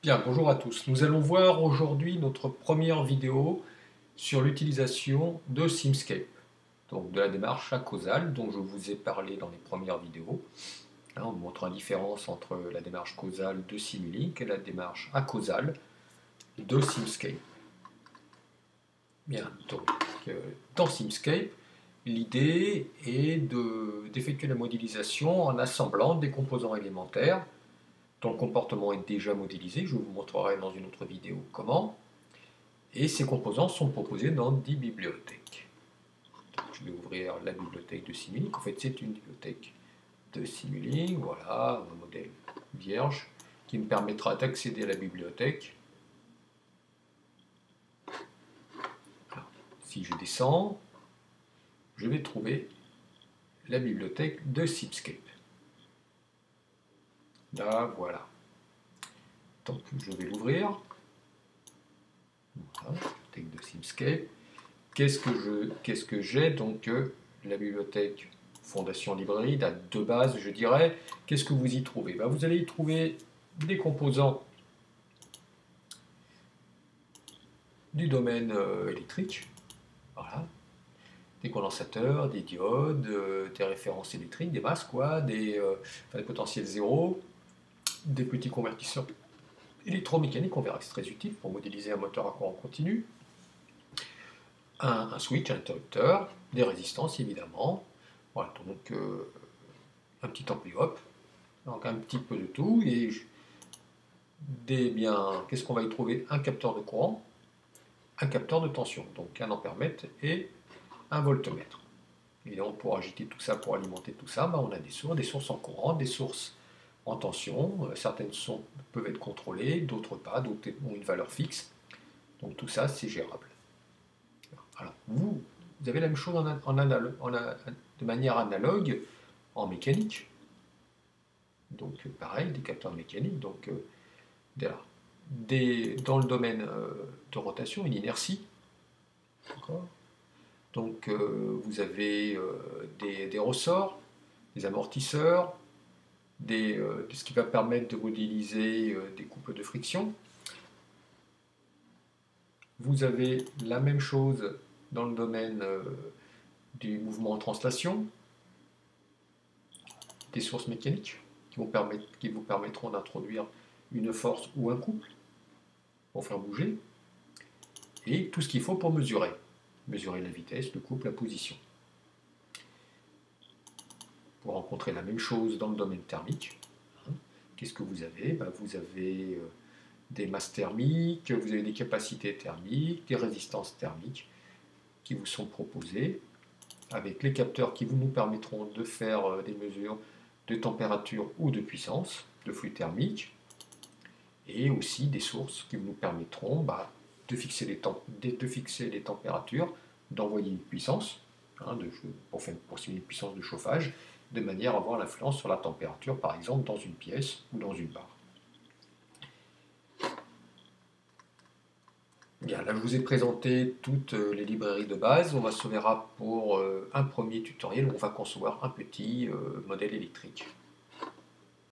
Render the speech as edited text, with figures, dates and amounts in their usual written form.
Bien, bonjour à tous. Nous allons voir aujourd'hui notre première vidéo sur l'utilisation de Simscape, donc de la démarche acausale dont je vous ai parlé dans les premières vidéos. Là, on montre la différence entre la démarche causale de Simulink et la démarche acausale de Simscape. Bien, donc dans Simscape, l'idée est d'effectuer la modélisation en assemblant des composants élémentaires dont le comportement est déjà modélisé. Je vous montrerai dans une autre vidéo comment. Et ces composants sont proposés dans 10 bibliothèques. Donc, je vais ouvrir la bibliothèque de Simulink. En fait, c'est une bibliothèque de Simulink. Voilà, un modèle vierge qui me permettra d'accéder à la bibliothèque. Alors, si je descends, je vais trouver la bibliothèque de Simscape. Là, voilà. Donc, je vais l'ouvrir. Voilà, bibliothèque de Simscape. Qu'est-ce que j'ai? Donc, la bibliothèque Fondation Librairie date de base, je dirais. Qu'est-ce que vous y trouvez? Ben, vous allez y trouver des composants du domaine électrique, voilà, des condensateurs, des diodes, des références électriques, des masses, quoi, des potentiels zéro, des petits convertisseurs électromécaniques, on verra que c'est très utile pour modéliser un moteur à courant continu, un switch, un interrupteur, des résistances évidemment, voilà, donc un petit ampli hop, donc un petit peu de tout, et qu'est-ce qu'on va y trouver? Un capteur de courant, un capteur de tension, donc un ampèremètre et un voltmètre. Et donc pour agiter tout ça, pour alimenter tout ça, on a des sources en courant, des sources en tension, certaines peuvent être contrôlées, d'autres pas, d'autres ont une valeur fixe, donc tout ça c'est gérable. Alors vous avez la même chose de manière analogue en mécanique, donc pareil, des capteurs mécaniques, donc dans le domaine de rotation, une inertie. Donc vous avez des ressorts, des amortisseurs, ce qui va permettre de modéliser des couples de friction. Vous avez la même chose dans le domaine du mouvement en translation, des sources mécaniques qui vous permettront d'introduire une force ou un couple pour faire bouger, et tout ce qu'il faut pour mesurer la vitesse, le couple, la position. Vous rencontrez la même chose dans le domaine thermique. Qu'est-ce que vous avez? Vous avez des masses thermiques, vous avez des capacités thermiques, des résistances thermiques qui vous sont proposées, avec les capteurs qui nous permettront de faire des mesures de température ou de puissance, de flux thermique, et aussi des sources qui nous permettront de fixer les températures, d'envoyer une puissance, pour simuler une puissance de chauffage, de manière à avoir l'influence sur la température, par exemple dans une pièce ou dans une barre. Bien, là je vous ai présenté toutes les librairies de base. On se verra pour un premier tutoriel où on va concevoir un petit modèle électrique.